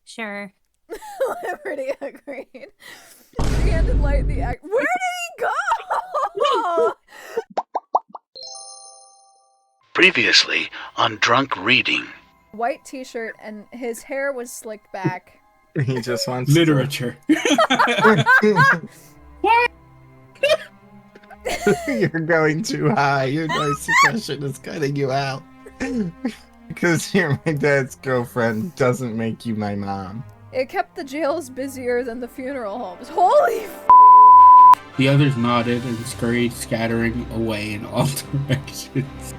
Sure. Liberty agreed. She handed Light the act. Where did he go? Previously on Drunk Reading. White t-shirt and his hair was slicked back. He just wants literature. What? You're going too high. Your noise suppression is cutting you out. Because you're my dad's girlfriend doesn't make you my mom. It kept the jails busier than the funeral homes. Holy The others nodded and scurried, scattering away in all directions.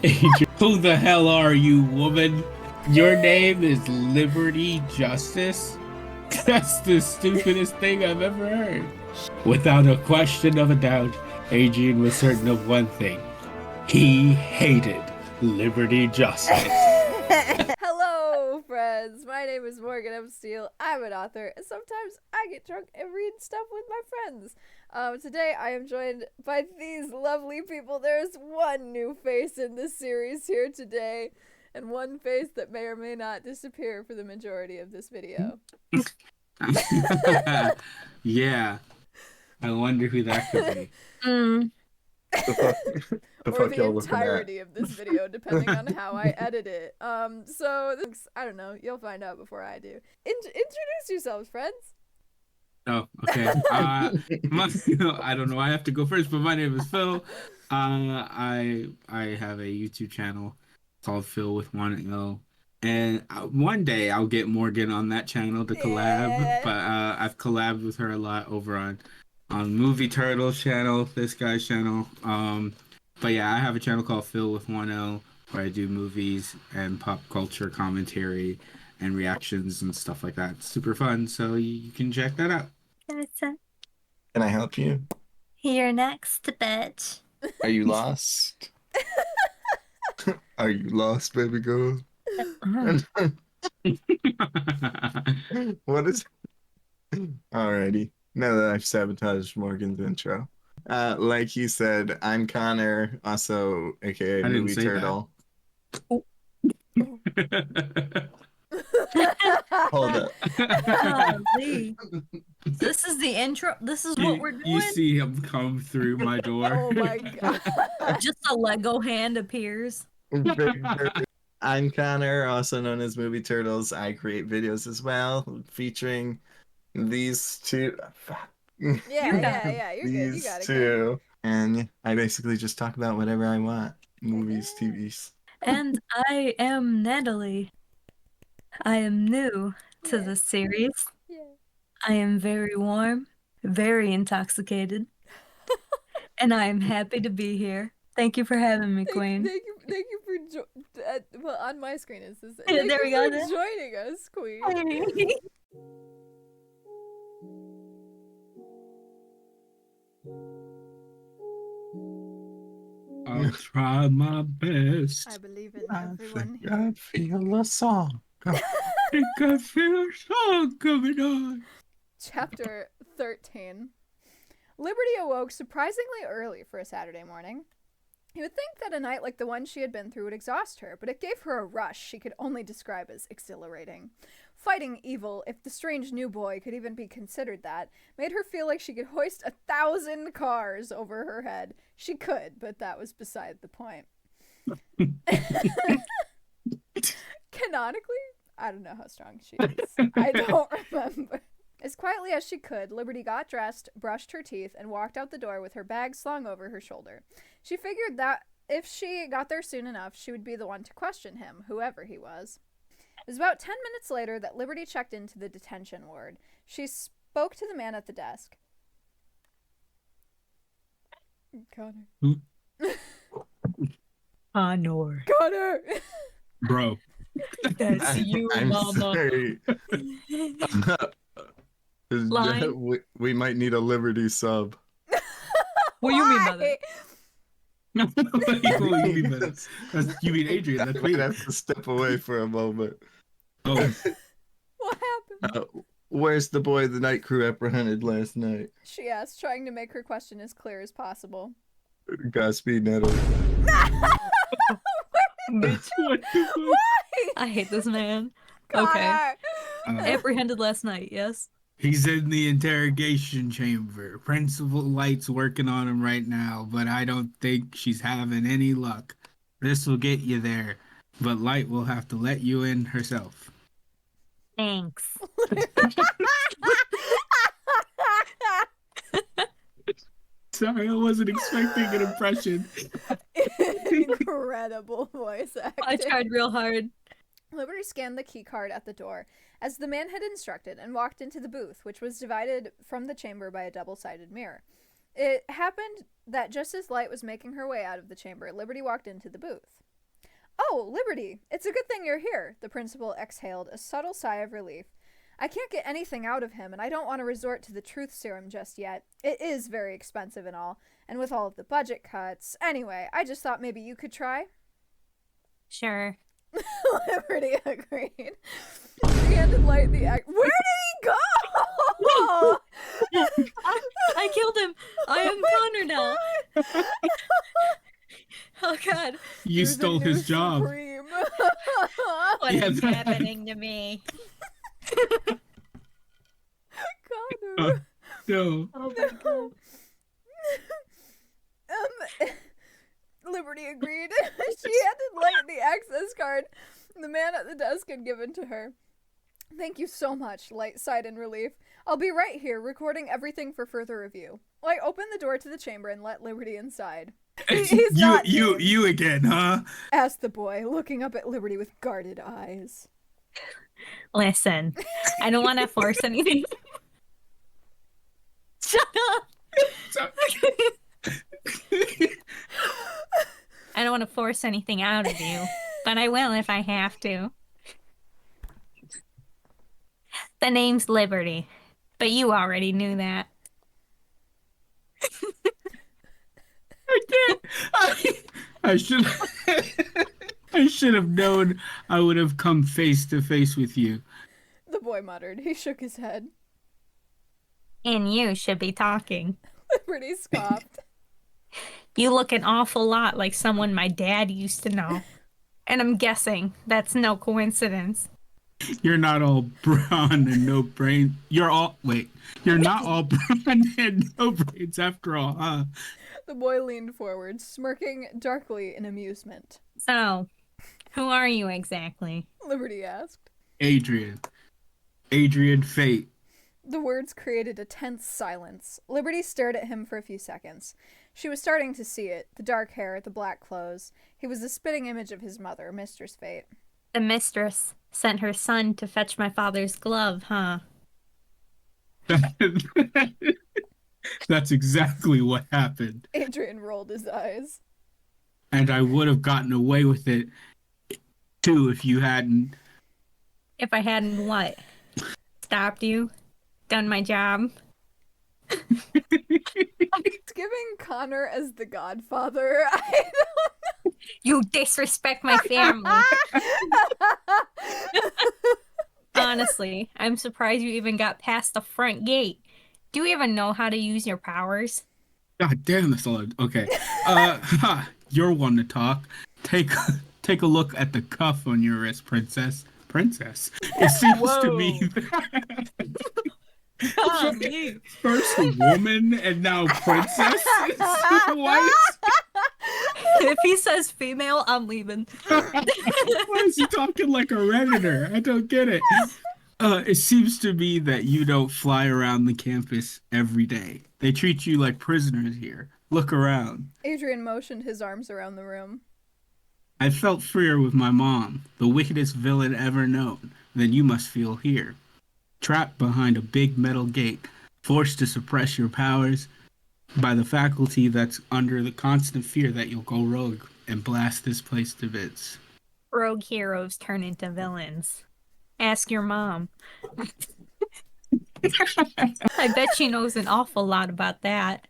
Adrian, who the hell are you, woman? Your name is Liberty Justice? That's the stupidest thing I've ever heard. Without a question of a doubt, Adrian was certain of one thing. He hated Liberty Justice. Hello, friends. My name is Morgan M. Steele. I'm an author, and sometimes I get drunk and read stuff with my friends. Today I am joined by these lovely people. There's one new face in this series here today, and one face that may or may not disappear for the majority of this video. Yeah. I wonder who that could be. The Or fuck the y'all looking at? entirety of this video, depending on how I edit it. So, I don't know. You'll find out before I do. Introduce yourselves, friends. Oh, okay. I don't know. I have to go first, but my name is Phil. I have a YouTube channel called Phil with one L, and one day I'll get Morgan on that channel to collab. Yeah. But I've collabed with her a lot over on Movie Turtles channel, this guy's channel. But yeah, I have a channel called Phil with one L where I do movies and pop culture commentary and reactions and stuff like that. It's super fun, so you can check that out. Can I help you? You're next, bitch. Are you lost? Are you lost, baby girl? What is... Alrighty. Now that I've sabotaged Morgan's intro. Like you said, I'm Connor, also aka I didn't Movie say Turtle. Hold up. Golly. This is the intro. This is what we're doing. You see him come through my door. Oh my god. Just a Lego hand appears. I'm Connor, also known as Movie Turtles. I create videos as well, featuring these two. Yeah, you're good. You These got it. two. And I basically just talk about whatever I want. Movies, TVs. And I am Natalie. I am new to Yeah. this series. Yeah. I am very warm, very intoxicated, and I am happy to be here. Thank you for having me, Queen. Thank you for well, on my screen is this. Yeah, Thank there you we go, for then. joining us, Queen. I'll try my best. I believe in I everyone. think I feel a song. I think I feel a song coming on. Chapter 13. Liberty awoke surprisingly early for a Saturday morning. You would think that a night like the one she had been through would exhaust her, but it gave her a rush she could only describe as exhilarating. Fighting evil, if the strange new boy could even be considered that, made her feel like she could hoist 1,000 cars over her head. She could, but that was beside the point. Canonically, I don't know how strong she is. I don't remember. As quietly as she could, Liberty got dressed, brushed her teeth, and walked out the door with her bag slung over her shoulder. She figured that if she got there soon enough, she would be the one to question him, whoever he was. It was about 10 minutes later that Liberty checked into the detention ward. She spoke to the man at the desk. Connor. Honor. Connor! Bro. That's you, I'm mama. sorry. Line. We might need a Liberty sub. What do you mean by Why? that? You mean Adrian? I That's might me. have to step away for a moment. Oh, What happened? Where's the boy the night crew apprehended last night? She asked, trying to make her question as clear as possible. Godspeed, Natalie. Bitch. what the fuck? Why? I hate this man. Okay. Connor! Apprehended last night, yes? He's in the interrogation chamber. Principal Light's working on him right now, but I don't think she's having any luck. This will get you there, but Light will have to let you in herself. Thanks. Sorry, I wasn't expecting an impression. Incredible voice acting. I tried real hard. Liberty scanned the key card at the door, as the man had instructed, and walked into the booth, which was divided from the chamber by a double-sided mirror. It happened that just as Light was making her way out of the chamber, Liberty walked into the booth. "Oh, Liberty, it's a good thing you're here," the principal exhaled, a subtle sigh of relief. "I can't get anything out of him, and I don't want to resort to the truth serum just yet. It is very expensive and all, and with all of the budget cuts. Anyway, I just thought maybe you could try." Sure. Liberty agreed. She handed Light the act. Where did he go? I killed him. I am Connor now. Oh God. You You're the stole new his job. Supreme. What Yeah, is that- happening to me? Connor. No. Oh my God. Liberty agreed. She handed Light the access card the man at the desk had given to her. "Thank you so much," Light sighed in relief. "I'll be right here, recording everything for further review." Light opened the door to the chamber and let Liberty inside. He's not named, You again, huh? asked the boy, looking up at Liberty with guarded eyes. Listen, I don't want to force anything. Shut up. I don't want to force anything out of you, but I will if I have to. The name's Liberty, but you already knew that. I can't. I should. I should have known I would have come face to face with you. The boy muttered. He shook his head. And you should be talking. Liberty scoffed. You look an awful lot like someone my dad used to know. And I'm guessing that's no coincidence. You're not all brawn and no brain. You're not all brawn and no brains after all, huh? The boy leaned forward, smirking darkly in amusement. So, who are you exactly? Liberty asked. Adrian Fate. The words created a tense silence. Liberty stared at him for a few seconds. She was starting to see it, the dark hair, the black clothes. He was the spitting image of his mother, Mistress Fate. The mistress sent her son to fetch my father's glove, huh? That's exactly what happened. Adrian rolled his eyes. And I would have gotten away with it, too, if you hadn't. If I hadn't what? Stopped you? Done my job? It's giving Connor as the godfather. I You disrespect my family. Honestly, I'm surprised you even got past the front gate. Do you even know how to use your powers? God damn, that's a lot. Okay. You're one to talk. Take a look at the cuff on your wrist, princess. Princess. It seems to me that first woman and now princess. What? If he says female, I'm leaving. Why is he talking like a redditor? I don't get it. It seems to me that you don't fly around the campus every day. They treat you like prisoners here. Look around. Adrian motioned his arms around the room. I felt freer with my mom, the wickedest villain ever known, than you must feel here. Trapped behind a big metal gate, forced to suppress your powers by the faculty that's under the constant fear that you'll go rogue and blast this place to bits. Rogue heroes turn into villains. Ask your mom. I bet she knows an awful lot about that.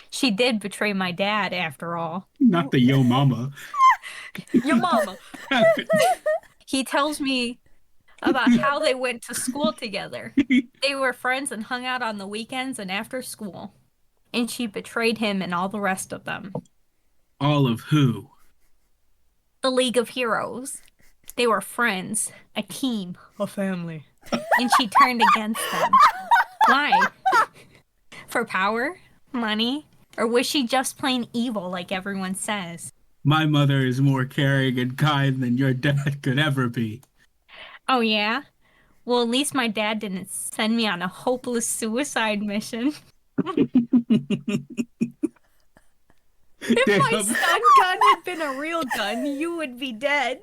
She did betray my dad, after all. Not the yo mama. Your mama. He tells me about how they went to school together. They were friends and hung out on the weekends and after school. And she betrayed him and all the rest of them. All of who? The League of Heroes. They were friends, a team, a family. and she turned against them. Why? For power? Money? Or was she just plain evil like everyone says? My mother is more caring and kind than your dad could ever be. Oh, yeah? Well, at least my dad didn't send me on a hopeless suicide mission. If my Damn. stun gun had been a real gun, you would be dead.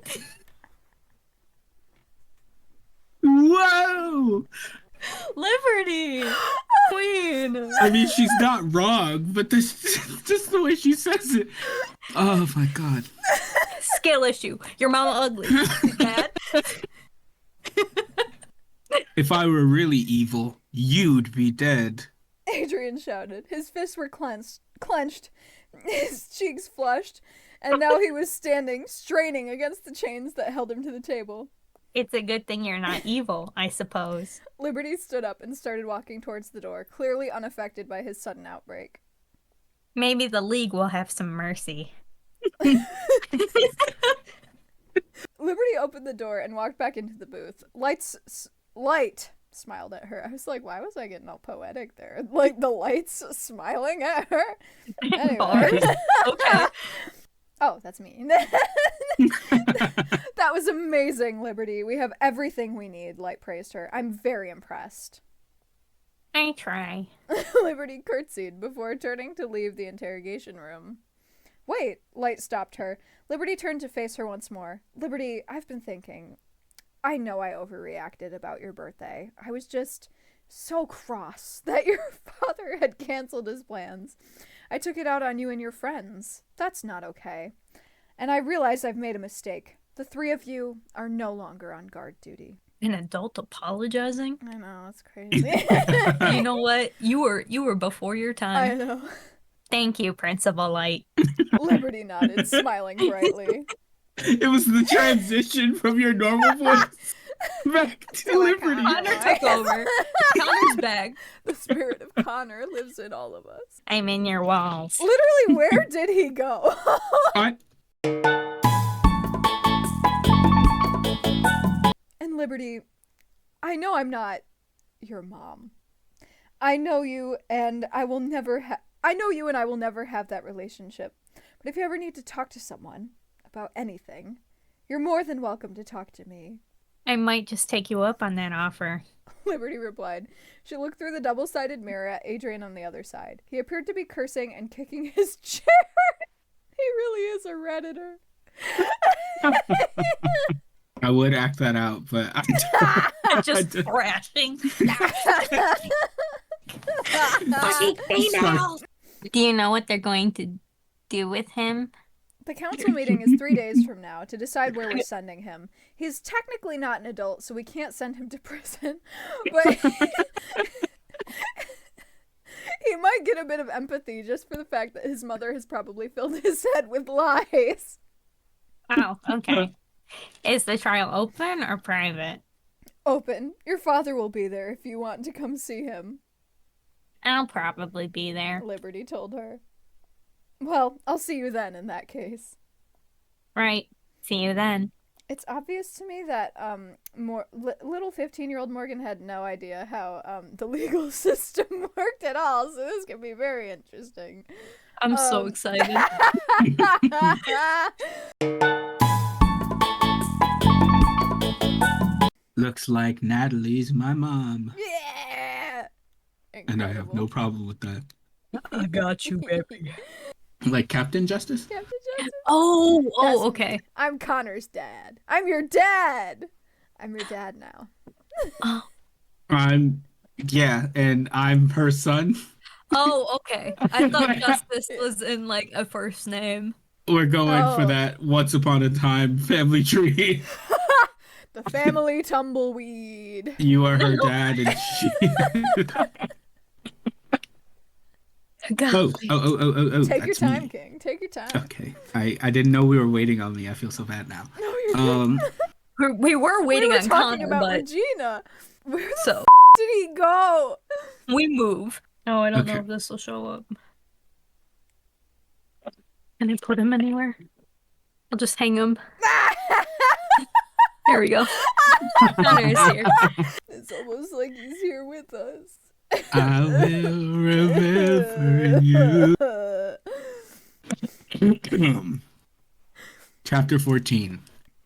Whoa! Liberty! Queen! I mean, she's not wrong, but this just the way she says it. Oh my god. Skill issue. Your mama ugly. Dad? If I were really evil, you'd be dead. Adrian shouted. His fists were clenched, his cheeks flushed, and now he was standing, straining against the chains that held him to the table. It's a good thing you're not evil, I suppose. Liberty stood up and started walking towards the door, clearly unaffected by his sudden outbreak. Maybe the League will have some mercy. Liberty opened the door and walked back into the booth. Light smiled at her. I was like, why was I getting all poetic there? Like the lights smiling at her? Anyway. Okay. Oh, that's me. That was amazing, Liberty. We have everything we need, Light praised her. I'm very impressed. I try. Liberty curtsied before turning to leave the interrogation room. Wait, Light stopped her. Liberty turned to face her once more. Liberty, I've been thinking. I know I overreacted about your birthday. I was just so cross that your father had canceled his plans. I took it out on you and your friends. That's not okay. And I realize I've made a mistake. The three of you are no longer on guard duty. An adult apologizing? I know, it's crazy. You know what? You were before your I time. know. Thank you, Principal Light. Liberty nodded, smiling brightly. It was the transition from your normal voice back to Liberty. Connor took over. Connor's back. The spirit of Connor lives in all of us. I'm in your walls. Literally, where did he go? I, And Liberty, I know I'm not your mom. I know you and I will never have that relationship. But if you ever need to talk to someone about anything, you're more than welcome to talk to me. I might just take you up on that offer. Liberty replied. She looked through the double-sided mirror at Adrian on the other side. He appeared to be cursing and kicking his chair. He really is a Redditor. I would act that out, but Just thrashing. Do you know what they're going to do with him? The council meeting is 3 days from now to decide where we're sending him. He's technically not an adult, so we can't send him to prison. But he might get a bit of empathy just for the fact that his mother has probably filled his head with lies. Oh, okay. Is the trial open or private? Open. Your father will be there if you want to come see him, I'll probably be there. Liberty told her. Well, I'll see you then in that case. Right. See you then. It's obvious to me that little 15-year-old Morgan had no idea how the legal system worked at all, so this could be very interesting. I'm so excited. looks like Natalie's my mom. Yeah! And I have no problem with that. I got you, baby. Like Captain Justice? Captain Johnson? Oh, That's okay. me. I'm Connor's dad. I'm your dad! I'm your dad now. Yeah, and I'm her son. Oh, okay. I thought Justice was in like a first name. We're going for Oh. that once upon a time family tree. The family tumbleweed. You are her dad and she... God. Oh, Take your that's time, me. King. Take your time. Okay. I didn't know we were waiting on me. I feel so bad now. No, you're We were waiting we were on talking Connor, about but Regina. Where the so did he go? we move. Oh, I don't know Okay. if this will show up. Can I put him anywhere? I'll just hang him. Here we go. Connor is here. It's almost like he's here with us. I will remember you. Chapter 14.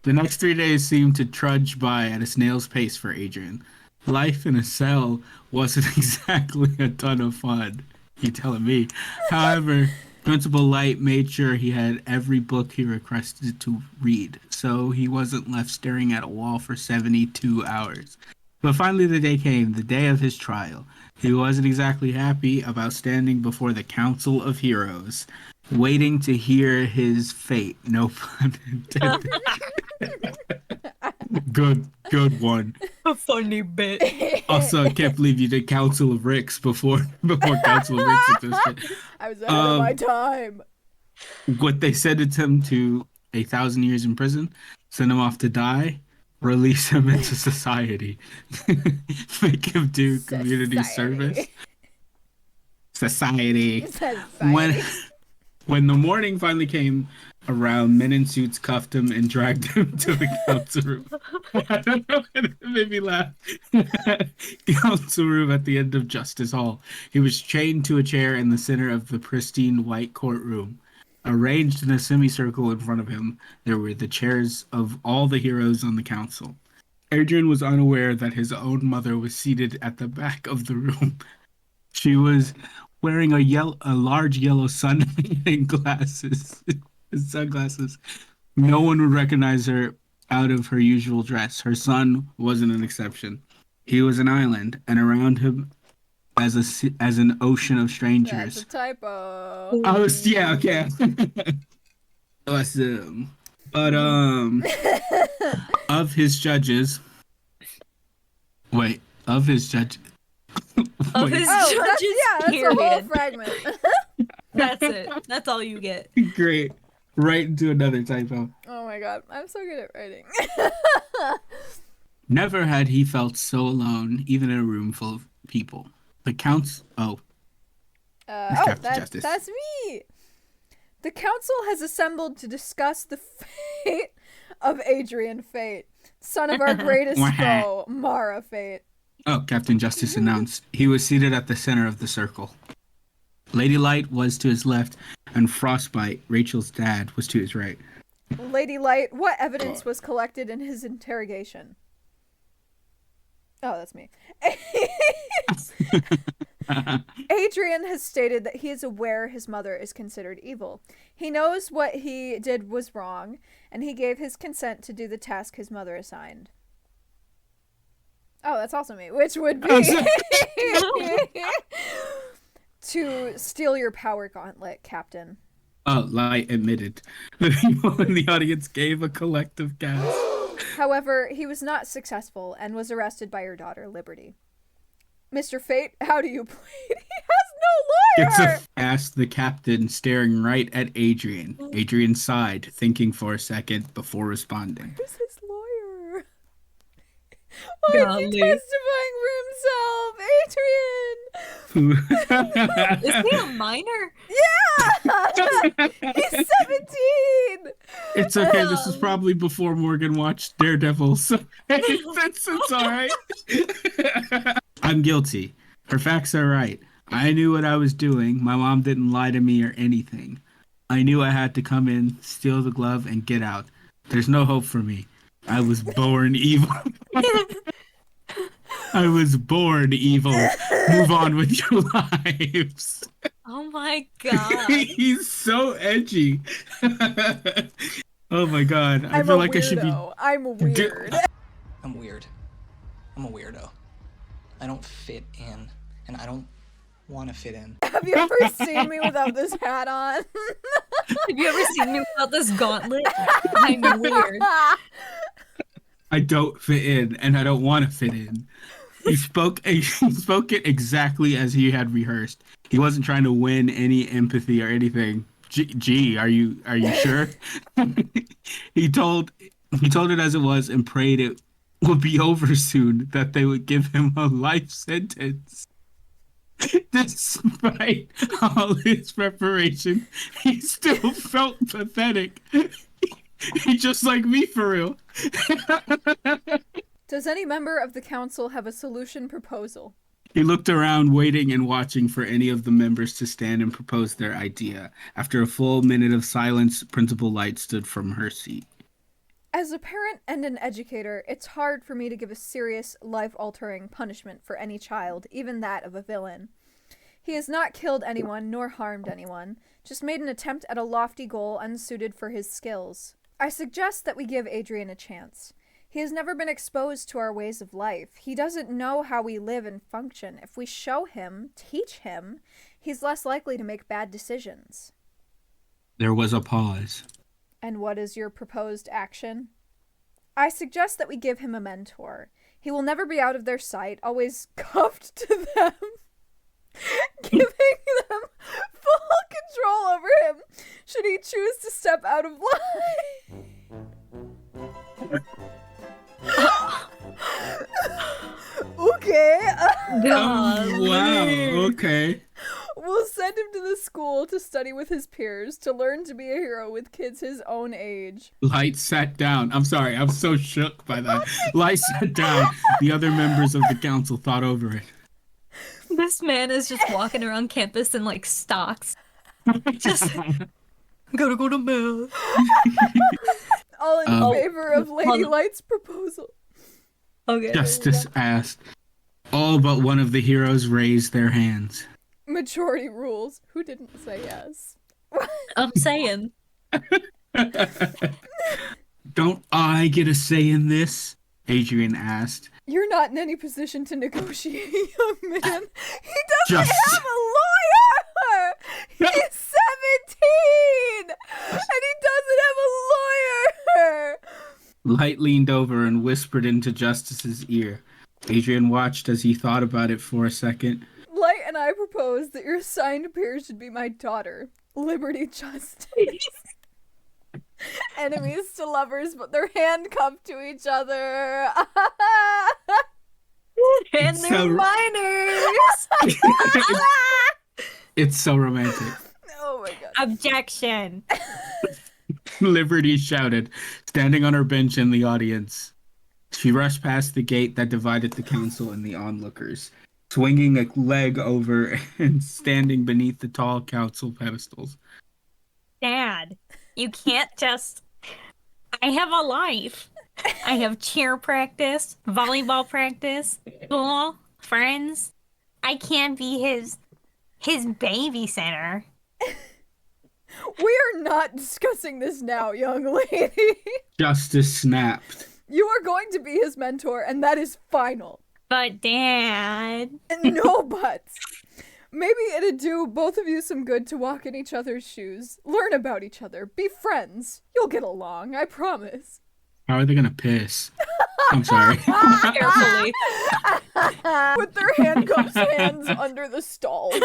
The next 3 days seemed to trudge by at a snail's pace for Adrian. Life in a cell wasn't exactly a ton of fun. You telling me? However, Principal Light made sure he had every book he requested to read, so he wasn't left staring at a wall for 72 hours. But finally the day came, the day of his trial. He wasn't exactly happy about standing before the Council of Heroes, waiting to hear his fate. No pun intended. Good one. A funny bit. Also, I can't believe you did Council of Ricks before Council of Ricks existed. I was ahead of my time. What they sentenced him to 1,000 years in prison, send him off to die, release him into society, make him do community service. Society. When the morning finally came around, men in suits cuffed him and dragged him to the council room. I don't know, it made me laugh. Council room at the end of Justice Hall. He was chained to a chair in the center of the pristine white courtroom. Arranged in a semicircle in front of him, there were the chairs of all the heroes on the council. Adrian was unaware that his own mother was seated at the back of the room. She was wearing a large yellow sunglasses. No one would recognize her out of her usual dress. Her son wasn't an exception. He was an island, and around him, as an ocean of strangers. That's a typo. Yeah, okay. Awesome. But of his judges. Wait, of his judges. Of his That's the whole period. fragment. That's it. That's all you get. Great. Right into another typo. Oh my god, I'm so good at writing. Never had he felt so alone, even in a room full of people. The counts. Justice. That's me. The council has assembled to discuss the fate of Adrian Fate, son of our greatest foe, Mara Fate. Oh, Captain Justice announced. He was seated at the center of the circle. Lady Light was to his left, and Frostbite, Rachel's dad, was to his right. Lady Light, what evidence was collected in his interrogation? Oh, that's me. Adrian has stated that he is aware his mother is considered evil. He knows what he did was wrong, and he gave his consent to do the task his mother assigned. Oh, that's also me, which would be to steal your power gauntlet, Captain. Light admitted. The people in the audience gave a collective gasp. However, he was not successful and was arrested by your daughter, Liberty. Mr. Fate, how do you plead? He has no lawyer! Asked the captain, staring right at Adrian. Adrian sighed, thinking for a second before responding. Who's his lawyer? Why is he testifying for himself? Adrian! Is he a minor? Yeah! He's 17! It's okay, this is probably before Morgan watched Daredevil, so it's alright. I'm guilty. Her facts are right. I knew what I was doing. My mom didn't lie to me or anything. I knew I had to come in, steal the glove, and get out. There's no hope for me. I was born evil. I was born evil. Move on with your lives. Oh my god. He's so edgy. Oh my god. I feel like I should be. I'm weird. I'm weird. I'm a weirdo. I don't fit in, and I don't want to fit in. Have you ever seen me without this hat on? Have you ever seen me without this gauntlet? I'm weird. I don't fit in, and I don't want to fit in. He spoke it exactly as he had rehearsed. He wasn't trying to win any empathy or anything. Gee, are you sure? He told it as it was and prayed it would be over soon, that they would give him a life sentence. Despite all his preparation, he still felt pathetic. He's just like me for real. Does any member of the council have a solution proposal? He looked around, waiting and watching for any of the members to stand and propose their idea. After a full minute of silence, Principal Light stood from her seat. As a parent and an educator, it's hard for me to give a serious, life-altering punishment for any child, even that of a villain. He has not killed anyone nor harmed anyone, just made an attempt at a lofty goal unsuited for his skills. I suggest that we give Adrian a chance. He has never been exposed to our ways of life. He doesn't know how we live and function. If we show him, teach him, he's less likely to make bad decisions. There was a pause. And what is your proposed action? I suggest that we give him a mentor. He will never be out of their sight, always cuffed to them, giving them full control over him should he choose to step out of line. Okay. Wow, okay. We'll send him to the school to study with his peers, to learn to be a hero with kids his own age. Light sat down. I'm sorry, I'm so shook by that. Light sat down. The other members of the council thought over it. This man is just walking around campus in like stocks. Just gotta go to math. All in favor of Lady Light's proposal. Okay. Justice asked. All but one of the heroes raised their hands. Majority rules. Who didn't say yes? I'm saying. Don't I get a say in this? Adrian asked. You're not in any position to negotiate, young man. He doesn't Just- have a lawyer! He's 17! And he doesn't have a lawyer! Light leaned over and whispered into Justice's ear. Adrian watched as he thought about it for a second. Light and I propose that your assigned peer should be my daughter, Liberty Justice. Enemies to lovers, but they're handcuffed to each other. And It's they're so- minors. It's so romantic. Oh my god. Objection. Liberty shouted, standing on her bench in the audience. She rushed past the gate that divided the council and the onlookers, swinging a leg over and standing beneath the tall council pedestals. Dad, you can't just... I have a life. I have cheer practice, volleyball practice, school, friends. I can't be his babysitter. We are not discussing this now, young lady. Justice snapped. You are going to be his mentor, and that is final. But Dad... And no buts. Maybe it'd do both of you some good to walk in each other's shoes, learn about each other, be friends. You'll get along, I promise. How are they gonna piss? I'm sorry. Carefully. With their hands under the stalls.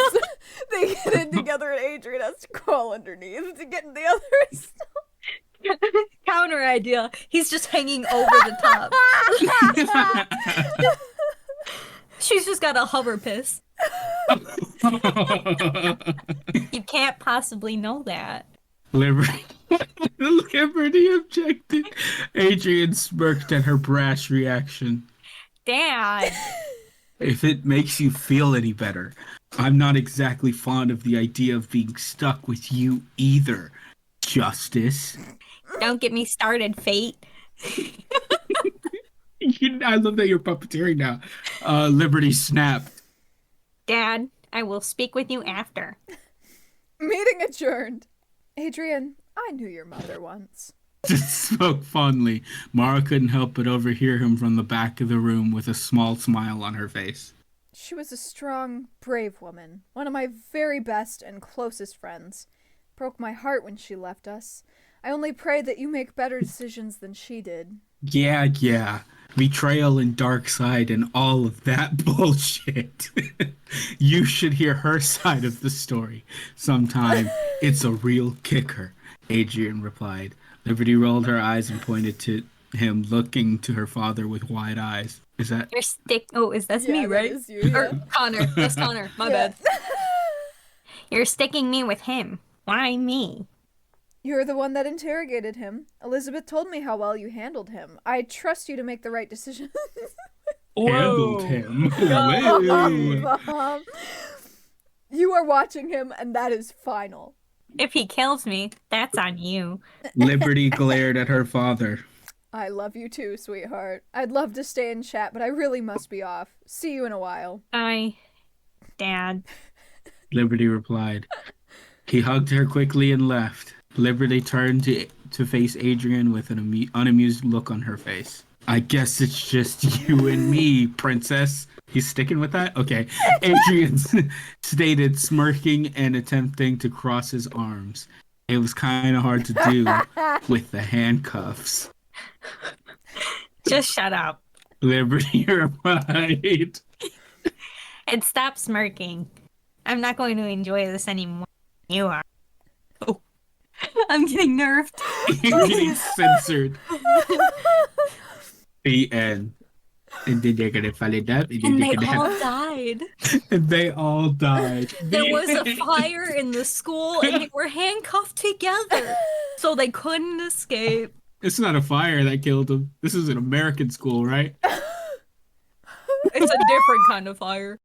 They get in together and Adrian has to crawl underneath to get in the other stall. Counter idea. He's just hanging over the top. She's just got a hover piss. You can't possibly know that. Liberty. Liberty objected. Adrian smirked at her brash reaction. Dad. If it makes you feel any better, I'm not exactly fond of the idea of being stuck with you either, Justice. Don't get me started, Fate. I love that you're puppeteering now. Liberty snapped. Dad, I will speak with you after. Meeting adjourned. Adrian, I knew your mother once. Spoke fondly. Mara couldn't help but overhear him from the back of the room with a small smile on her face. She was a strong, brave woman, one of my very best and closest friends. Broke my heart when she left us. I only pray that you make better decisions than she did. Yeah. Betrayal and dark side and all of that bullshit. You should hear her side of the story sometime. It's a real kicker, Adrian replied. Liberty rolled her eyes and pointed to him, looking to her father with wide eyes. Is that... You're is that me, right? That is you, Or yeah. Connor. That's Connor. My bad. You're sticking me with him. Why me? You're the one that interrogated him. Elizabeth told me how well you handled him. I trust you to make the right decision. Handled him. Mom, Whoa. you are watching him, and that is final. If he kills me, that's on you. Liberty glared at her father. I love you too, sweetheart. I'd love to stay and chat, but I really must be off. See you in a while. Bye, Dad. Liberty replied. He hugged her quickly and left. Liberty turned to face Adrian with an unamused look on her face. I guess it's just you and me, princess. He's sticking with that? Okay. Adrian stated, smirking and attempting to cross his arms. It was kind of hard to do with the handcuffs. Just shut up. Liberty replied. And stop smirking. I'm not going to enjoy this anymore. You are. Oh. I'm getting nerfed. You're getting censored. The end. And then they're gonna follow it up. And they all died. And they all died. There was a fire in the school and they were handcuffed together. So they couldn't escape. It's not a fire that killed them. This is an American school, right? It's a different kind of fire.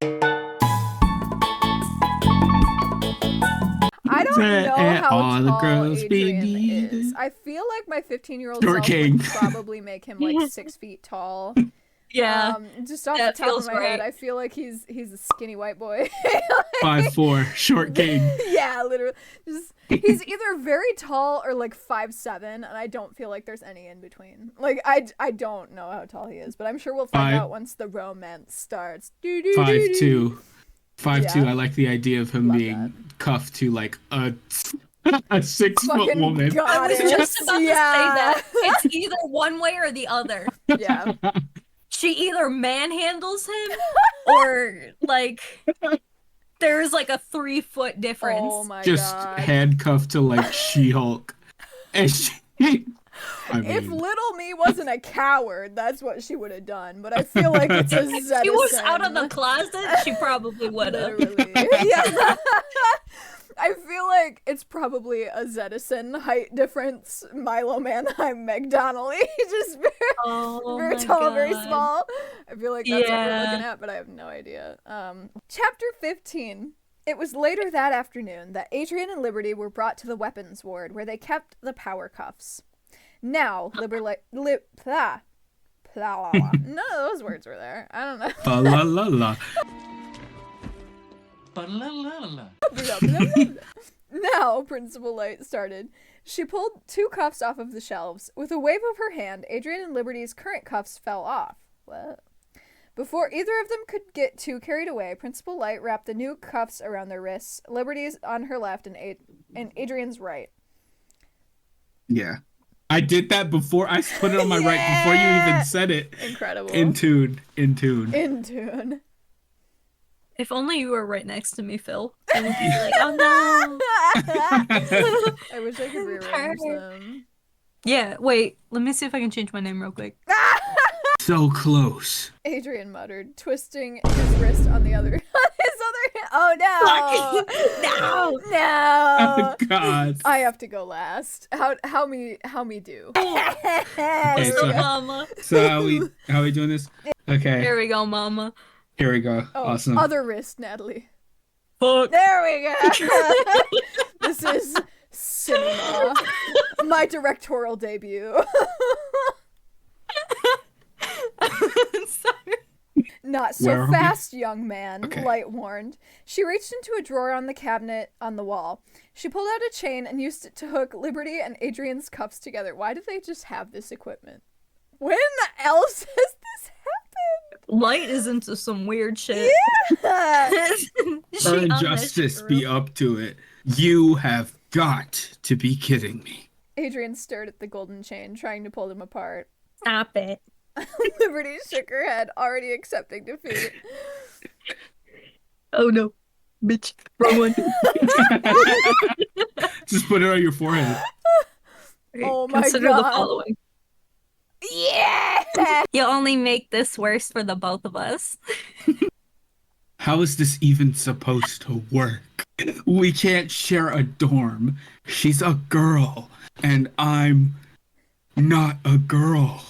I don't know how all the tall girls Adrian beneath is. it. I feel like my 15-year-old Short self king. would probably make him like 6 feet tall. Yeah. Just off the that top of feels my head, right. I feel like he's a skinny white boy. 5'4", short king. Yeah, literally. He's either very tall or like 5'7", and I don't feel like there's any in between. Like I don't know how tall he is, but I'm sure we'll find out once the romance starts. 5'2". 5'2". Yeah. I like the idea of him Love being cuffed to like a 6 foot Fucking woman. I was just about to say Yeah. that. It's either one way or the other. Yeah. She either manhandles him or like there's like a 3-foot difference. Oh my Just god. handcuffed to like She-Hulk. And she, I mean, If little me wasn't a coward, that's what she would have done. But I feel like it's a If she was out of the Zedison. closet, she probably would have. Literally. Yeah. I feel like it's probably a Zedison height difference. Milo Manheim, Meg Donnelly. Just very my tall, very God. small. I feel like that's what we're Yeah. looking at, but I have no idea. Chapter 15. It was later that afternoon that Adrian and Liberty were brought to the weapons ward where they kept the power cuffs. Now, none of those words were there. I don't know. la la la. Now, Principal Light started. She pulled 2 cuffs off of the shelves. With a wave of her hand, Adrian and Liberty's current cuffs fell off. What? Before either of them could get too carried away, Principal Light wrapped the new cuffs around their wrists, Liberty's on her left and Adrian's right. Yeah. I did that before. I put it on my right before you even said it. Incredible. In tune. In tune. If only you were right next to me, Phil. I would be like, oh no. I wish I could rearrange them. Yeah, wait. Let me see if I can change my name real quick. So close. Adrian muttered, twisting his wrist on his other hand. Oh no! No! Oh God. I have to go last. How me do? Okay, So, Mama. So how we doing this? Okay. Here we go, Mama. Here we go. Oh, Awesome. other wrist, Natalie. Fuck. There we go. This is cinema. My directorial debut. Sorry. Not so Where are we? fast, young man, Okay. Light warned. She reached into a drawer on the cabinet on the wall. She pulled out a chain and used it to hook Liberty and Adrian's cuffs together. Why do they just have this equipment? When else has this happened? Light is into some weird shit. Yeah. She Her on this justice shit, be girl. up to it. You have got to be kidding me. Adrian stared at the golden chain, trying to pull them apart. Stop it. Liberty shook her head, already accepting defeat. Oh no. Bitch. Wrong one. Just put it on your forehead. Oh my Consider God. the following. Yeah! You only make this worse for the both of us. How is this even supposed to work? We can't share a dorm. She's a girl, and I'm not a girl.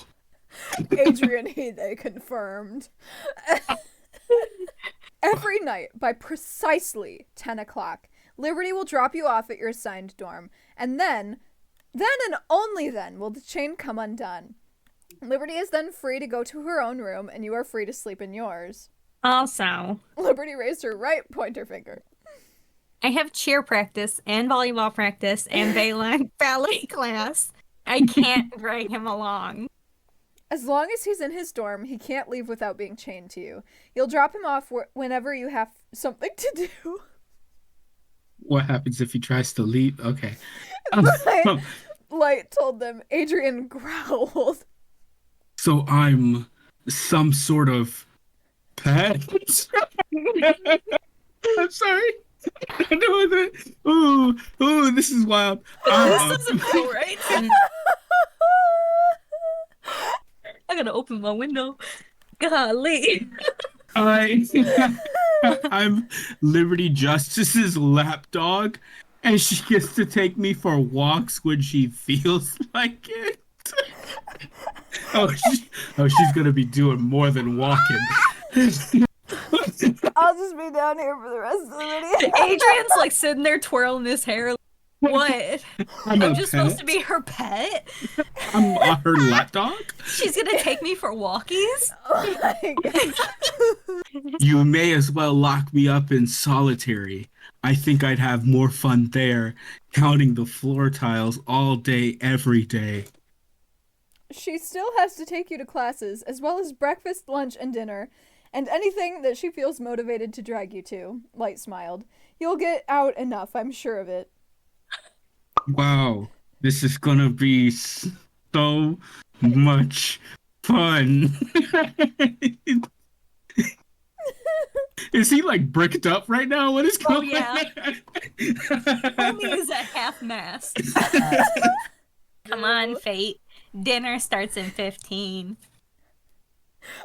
Adrian, they confirmed. Every night, by precisely 10 o'clock, Liberty will drop you off at your assigned dorm, and then and only then, will the chain come undone. Liberty is then free to go to her own room, and you are free to sleep in yours. Also, Liberty raised her right pointer finger. I have cheer practice and volleyball practice and ballet class. I can't drag him along. As long as he's in his dorm, he can't leave without being chained to you. You'll drop him off whenever you have something to do. What happens if he tries to leave? Okay. Light told them. Adrian growled. So I'm some sort of pet? I'm sorry. I know that. Ooh, this is wild. This doesn't feel right. I gotta open my window. Golly. I'm Liberty Justice's lapdog, and she gets to take me for walks when she feels like it. She's gonna be doing more than walking. I'll just be down here for the rest of the video. Adrian's like sitting there twirling his hair. What? I'm just supposed to be her pet? I'm her lapdog? She's gonna take me for walkies? Oh my God. You may as well lock me up in solitary. I think I'd have more fun there, counting the floor tiles all day, every day. She still has to take you to classes, as well as breakfast, lunch, and dinner, and anything that she feels motivated to drag you to. Light smiled. You'll get out enough, I'm sure of it. Wow, this is gonna be so much fun. Is he like bricked up right now? What is going on? Oh yeah. Homie is at half mast. Come on, Fate. Dinner starts in 15.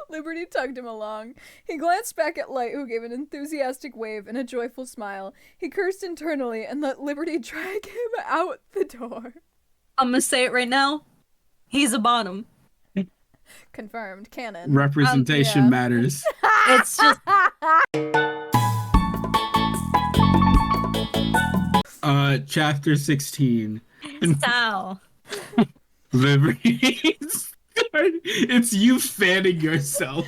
Liberty tugged him along. He glanced back at Light, who gave an enthusiastic wave and a joyful smile. He cursed internally and let Liberty drag him out the door. I'm gonna say it right now. He's a bottom. Confirmed. Canon. Representation Yeah. matters. It's just Chapter 16. so. Liberty. It's you fanning yourself.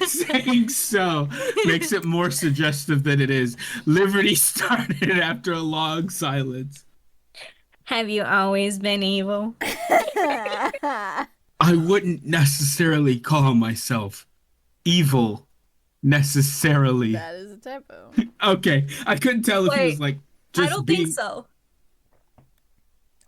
Saying so makes it more suggestive than it is. Liberty started after a long silence. Have you always been evil? I wouldn't necessarily call myself evil, necessarily. That is a typo. Okay, I couldn't tell if he was Wait, like just I don't being... think so.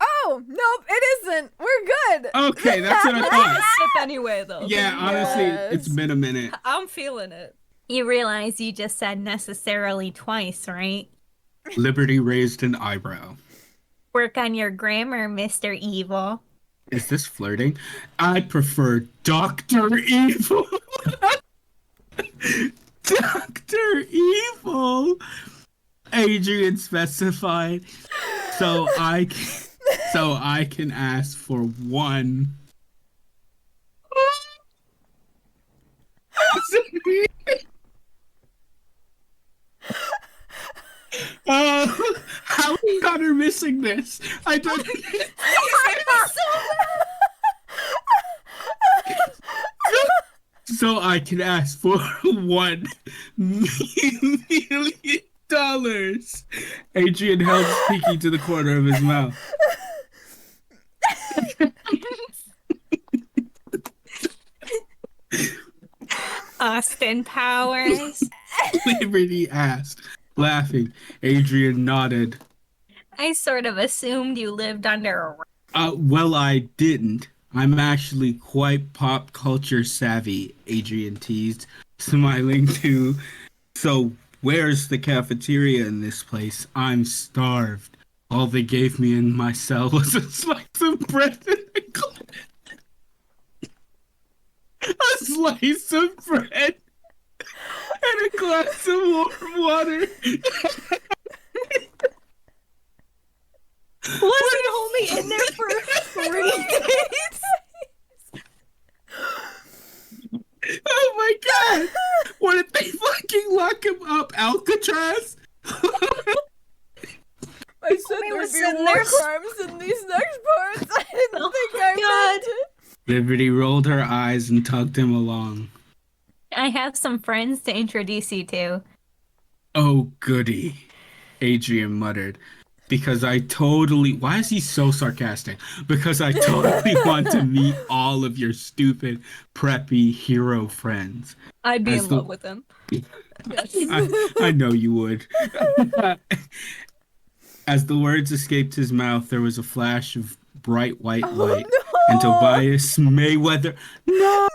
Oh, nope, it isn't. We're good. Okay, that's what I thought. Sip anyway, though. Yeah, honestly, Yes. it's been a minute. I'm feeling it. You realize you just said necessarily twice, right? Liberty raised an eyebrow. Work on your grammar, Mr. Evil. Is this flirting? I prefer Dr. Evil. Dr. Evil. Adrian specified. So I can ask for one. How is Connor missing this? I don't. So I can ask for $1 million. Adrian held his pinky to the corner of his mouth. Austin Powers. Liberty asked, laughing. Adrian nodded. I sort of assumed you lived under a rock. Well, I didn't. I'm actually quite pop culture savvy, Adrian teased, smiling too. So, where's the cafeteria in this place? I'm starved. All they gave me in my cell was a slice of bread and a glass. A slice of bread and a a glass of warm water. Wasn't only in there for 3 days. Oh my god! What if they fucking lock him up, Alcatraz? I said He there'd was be sitting war there crimes in these next parts. I didn't Oh think I God. meant it. Liberty rolled her eyes and tugged him along. I have some friends to introduce you to. Oh, goody, Adrian muttered. Because I totally... Why is he so sarcastic? Because I totally want to meet all of your stupid, preppy hero friends. I'd be As in the- love with him. Yes. I know you would. As the words escaped his mouth, there was a flash of bright white light, and Tobias Mayweather... No!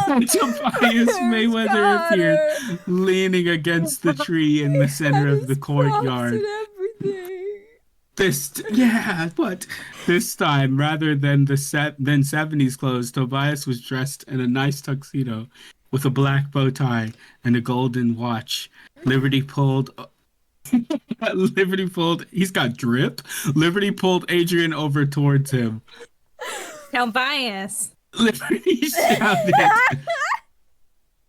Tobias Mayweather appeared, leaning against the tree in the center of the courtyard. This time, rather than the 70s clothes, Tobias was dressed in a nice tuxedo with a black bow tie and a golden watch. Liberty pulled. He's got drip. Liberty pulled Adrian over towards him. Tobias. Liberty shouted,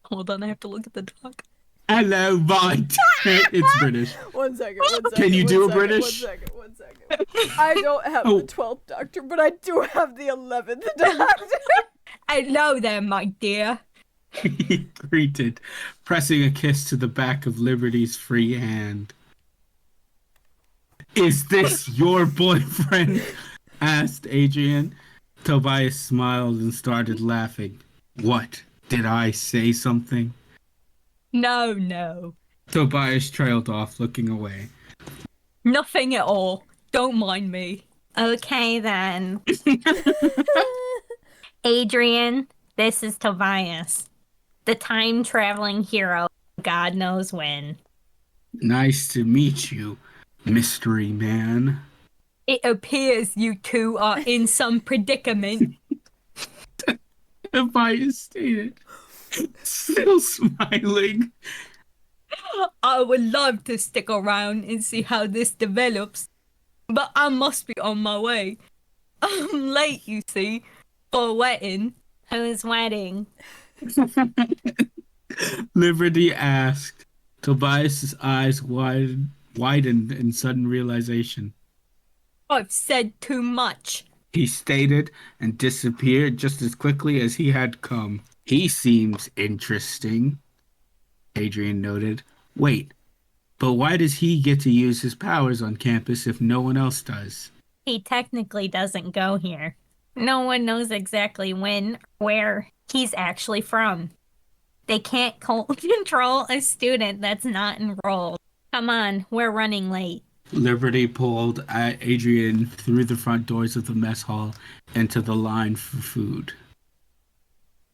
Hold on, I have to look at the dog. "Hello, Bite." It's British. One second. Can you do a British? One second. I don't have Oh. the 12th doctor, but I do have the 11th doctor. Hello there, my dear. He greeted, pressing a kiss to the back of Liberty's free hand. "Is this your boyfriend?" asked Adrian. Tobias smiled and started laughing. "What? Did I say something?" No. Tobias trailed off, looking away. Nothing at all. Don't mind me. Okay, then. Adrian, this is Tobias. The time-traveling hero, God knows when. "Nice to meet you, mystery man." It appears you two are in some predicament. Tobias stated, still smiling. I would love to stick around and see how this develops, but I must be on my way. I'm late, you see, for a wedding. Whose wedding? Liberty asked. Tobias's eyes widened in sudden realization. I've said too much. He stated and disappeared just as quickly as he had come. "He seems interesting," Adrian noted. "Wait, but why does he get to use his powers on campus if no one else does?" He technically doesn't go here. No one knows exactly when or where he's actually from. They can't control a student that's not enrolled. Come on, we're running late. Liberty pulled Adrian through the front doors of the mess hall into the line for food.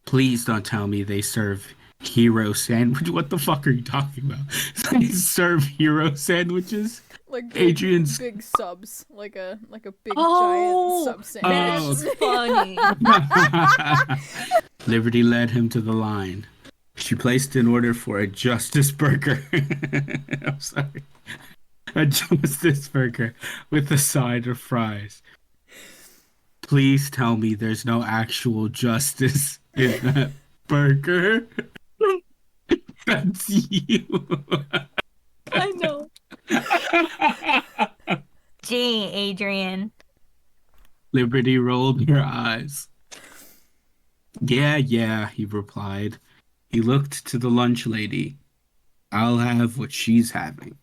"Please don't tell me they serve hero sandwich." What the fuck are you talking about? They serve hero sandwiches? Like Adrian's- big subs, like a big Oh, giant sub sandwich. That's funny. Liberty led him to the line. She placed an order for a Justice Burger. I'm sorry. A Justice Burger with a side of fries. "Please tell me there's no actual justice in that burger." That's you. I know. Gee, Adrian. Liberty rolled her eyes. Yeah, he replied. He looked to the lunch lady. "I'll have what she's having."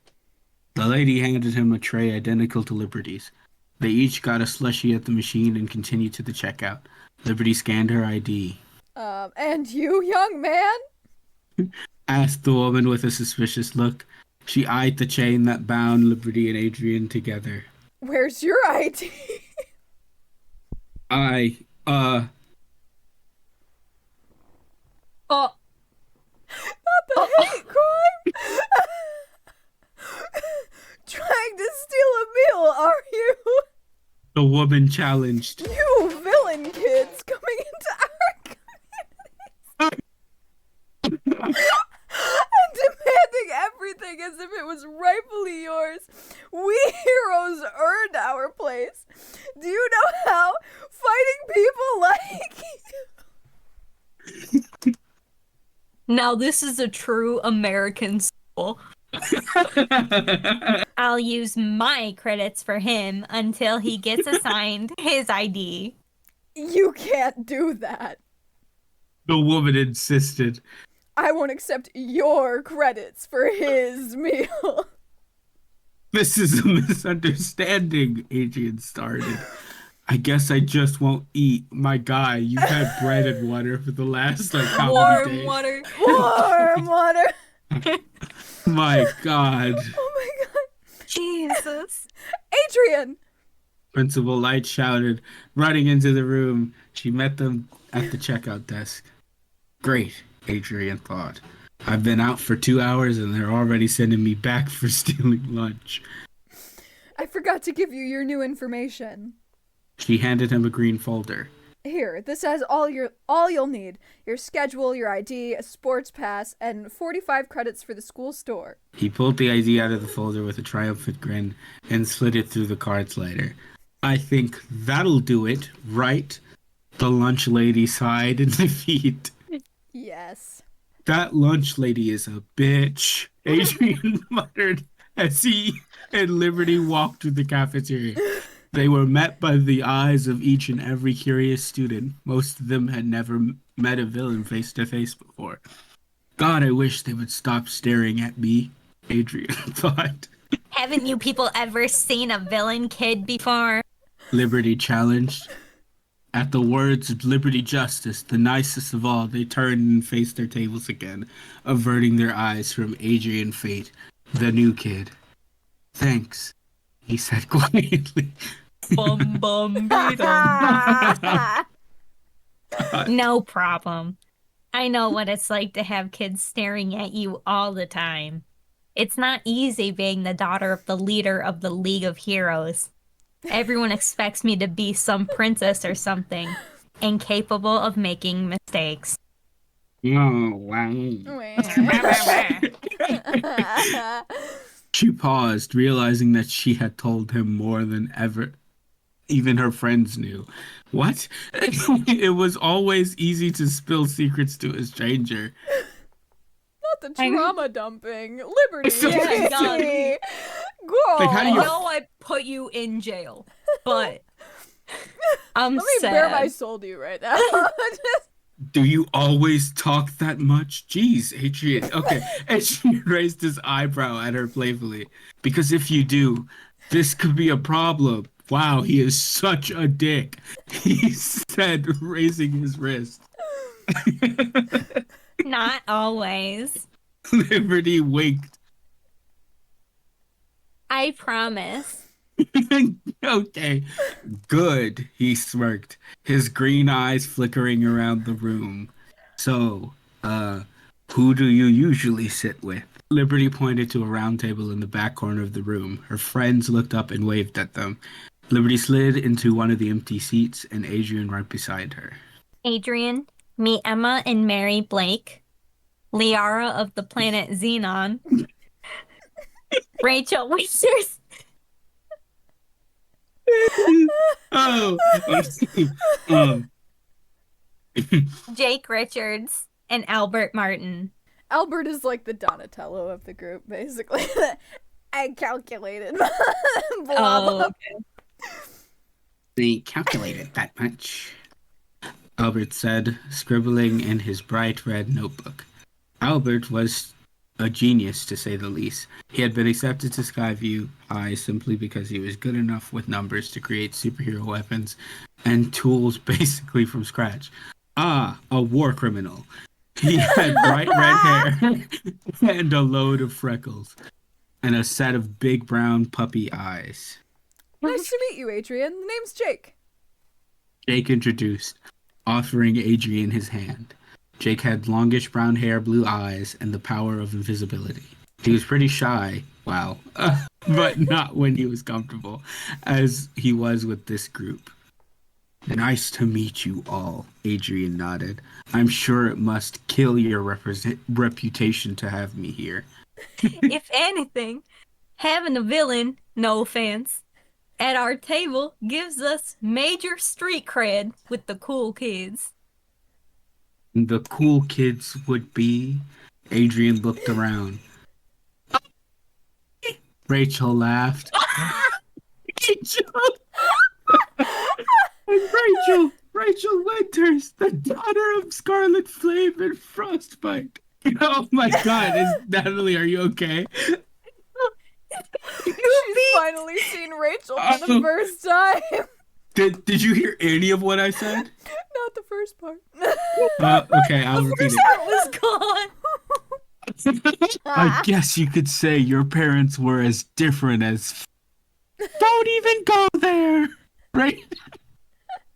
The lady handed him a tray identical to Liberty's. They each got a slushie at the machine and continued to the checkout. Liberty scanned her ID. And you, young man? Asked the woman with a suspicious look. She eyed the chain that bound Liberty and Adrian together. Where's your ID? Oh, Not the hate crime? Trying to steal a meal, are you? The woman challenged. You villain kids coming into our community. Now this is a true American school. I'll use my credits for him until he gets assigned his ID. You can't do that. The woman insisted. I won't accept your credits for his meal. This is a misunderstanding, Adrian started. I guess I just won't eat. My guy, you've had bread and water for the last, like, how many days? Water. Warm water. My God. Oh my god. Jesus. Adrian! Principal Light shouted, running into the room. She met them at the checkout desk. Great, Adrian thought. I've been out for 2 hours and they're already sending me back for stealing lunch. I forgot to give you your new information. She handed him a green folder. Here, this has all you'll need. Your schedule, your ID, a sports pass, and 45 credits for the school store. He pulled the ID out of the folder with a triumphant grin and slid it through the card slider. I think that'll do it, right? The lunch lady sighed in defeat. Yes. That lunch lady is a bitch, Adrian muttered as he and Liberty walked through the cafeteria. They were met by the eyes of each and every curious student. Most of them had never met a villain face to face before. God, I wish they would stop staring at me, Adrian thought. Haven't you people ever seen a villain kid before? Liberty challenged. At the words of Liberty Justice, the nicest of all, they turned and faced their tables again, averting their eyes from Adrian Fate, the new kid. Thanks, he said quietly. Bum bum be dum. No problem. I know what it's like to have kids staring at you all the time. It's not easy being the daughter of the leader of the League of Heroes. Everyone expects me to be some princess or something, incapable of making mistakes. Oh, wow. She paused, realizing that she had told him more than ever. Even her friends knew. What? It was always easy to spill secrets to a stranger. Not the trauma dumping. Liberty. So- Yeah, God. Girl. Like, how do I you- know I put you in jail, but I'm Let me sad. bare my soul to you right now. Do you always talk that much? Jeez, Adrian. Okay. And she raised his eyebrow at her playfully. Because if you do, this could be a problem. Wow, he is such a dick, he said, raising his wrist. Not always. Liberty winked. I promise. Okay, good, he smirked, his green eyes flickering around the room. So, who do you usually sit with? Liberty pointed to a round table in the back corner of the room. Her friends looked up and waved at them. Liberty slid into one of the empty seats, and Adrian right beside her. Adrian, meet Emma and Mary Blake. Liara of the planet Xenon. Rachel Winters. Oh, Jake Richards, and Albert Martin. Albert is like the Donatello of the group, basically. I calculated. Blah, Oh, blah. they calculated that much, Albert said, scribbling in his bright red notebook. Albert was a genius, to say the least. He had been accepted to Skyview High simply because he was good enough with numbers to create superhero weapons and tools basically from scratch. Ah, a war criminal. He had bright red hair and a load of freckles and a set of big brown puppy eyes. Nice to meet you, Adrian. The name's Jake. Jake introduced, offering Adrian his hand. Jake had longish brown hair, blue eyes, and the power of invisibility. He was pretty shy, wow, but not when he was comfortable, as he was with this group. Nice to meet you all, Adrian nodded. I'm sure it must kill your reputation to have me here. If anything, having a villain, no offense, at our table gives us major street cred with the cool kids. The cool kids would be. Adrian looked around. Rachel laughed. Rachel! And Rachel Winters, the daughter of Scarlet Flame and Frostbite. Oh my god, Natalie, are you okay? She's finally seen Rachel for the first time. Did you hear any of what I said? Not the first part. Okay, I'll repeat it. That was gone. I guess you could say your parents were as different as. Don't even go there! Right?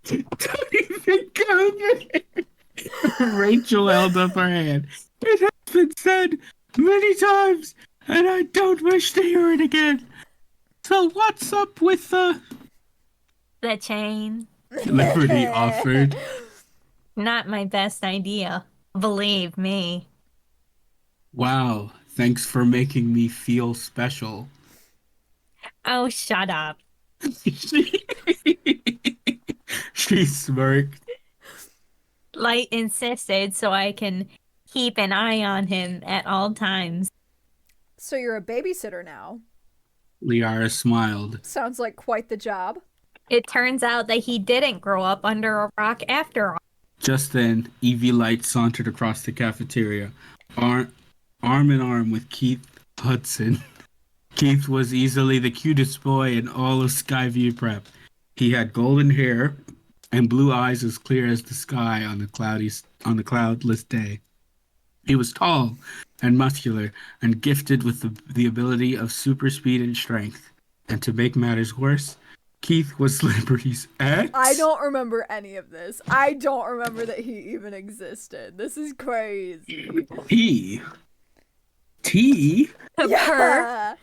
Don't even go there! Rachel held up her hand. It has been said many times, and I don't wish to hear it again. So what's up with the chain. Liberty offered? Not my best idea. Believe me. Wow, thanks for making me feel special. Oh, shut up. She smirked. Light insisted so I can keep an eye on him at all times. So you're a babysitter now. Liara smiled. Sounds like quite the job. It turns out that he didn't grow up under a rock after all. Just then, Evie Light sauntered across the cafeteria, arm in arm with Keith Hudson. Keith was easily the cutest boy in all of Skyview Prep. He had golden hair and blue eyes as clear as the sky on the cloudless day. He was tall and muscular and gifted with the ability of super speed and strength. And to make matters worse, Keith was Liberty's ex. I don't remember any of this. I don't remember that he even existed. This is crazy. T. Yeah.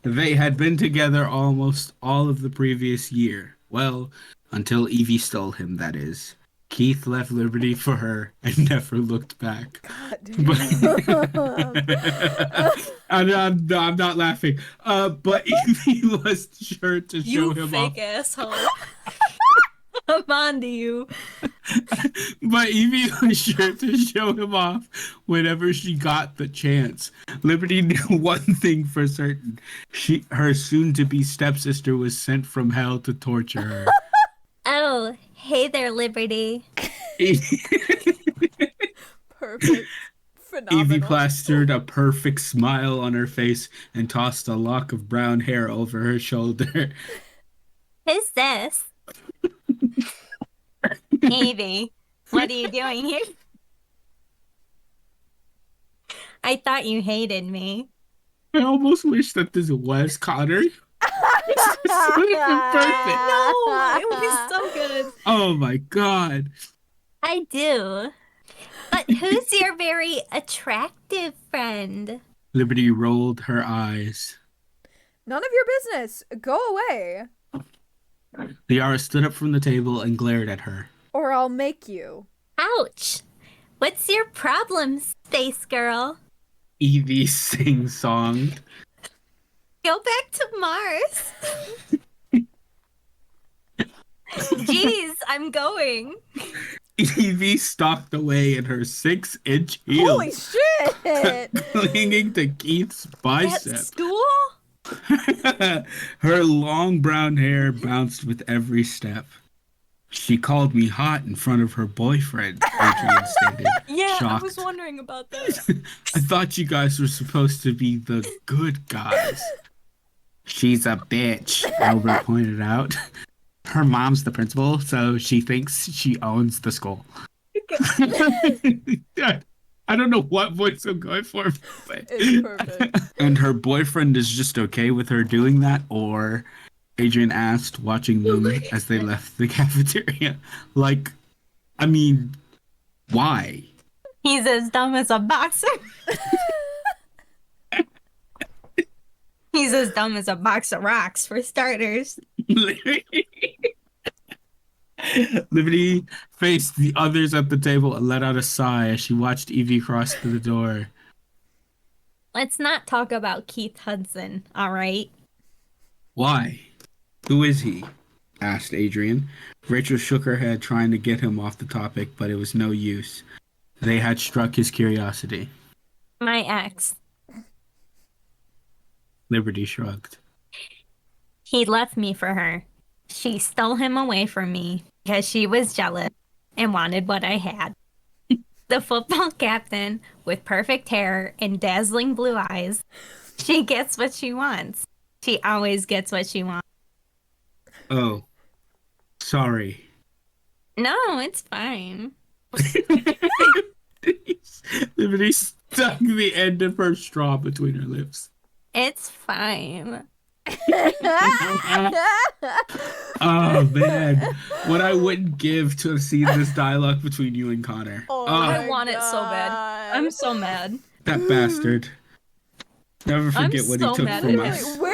They had been together almost all of the previous year. Well, until Evie stole him, that is. Keith left Liberty for her and never looked back. God damn. I'm not laughing. But Evie was sure to show him off. You fake asshole. I'm on to you. But Evie was sure to show him off whenever she got the chance. Liberty knew one thing for certain. Her soon-to-be stepsister was sent from hell to torture her. Oh, hey there, Liberty. Perfect. Phenomenal. Evie plastered a perfect smile on her face and tossed a lock of brown hair over her shoulder. Who's this? Evie, what are you doing here? I thought you hated me. I almost wish that this was Connor. This would have been perfect. No, it was so good. Oh my god. I do. But who's your very attractive friend? Liberty rolled her eyes. None of your business. Go away. Liara stood up from the table and glared at her. Or I'll make you. Ouch. What's your problem, Space Girl? Evie sing-songed. Go back to Mars. Jeez, I'm going. Evie stalked away in her 6-inch heels. Holy shit! Clinging to Keith's bicep. At school? Her long brown hair bounced with every step. She called me hot in front of her boyfriend, Adrian stated. Yeah, shocked. I was wondering about that. I thought you guys were supposed to be the good guys. She's a bitch, Albert pointed out. Her mom's the principal, so she thinks she owns the school. I don't know what voice I'm going for, but It's perfect. and her boyfriend is just okay with her doing that, or Adrian asked, watching them as they left the cafeteria. Like, I mean, why? He's as dumb as a boxer. He's as dumb as a box of rocks, for starters. Liberty faced the others at the table and let out a sigh as she watched Evie cross to the door. Let's not talk about Keith Hudson, all right? Why? Who is he? asked Adrian. Rachel shook her head, trying to get him off the topic, but it was no use. They had struck his curiosity. My ex. Liberty shrugged. He left me for her. She stole him away from me because she was jealous and wanted what I had. The football captain with perfect hair and dazzling blue eyes. She gets what she wants. She always gets what she wants. Oh, sorry. No, it's fine. Liberty stuck the end of her straw between her lips. It's fine. Oh man, what I wouldn't give to have seen this dialogue between you and Connor. I want it so bad. I'm so mad. That bastard. Never forget what he so took mad from at us. him. Where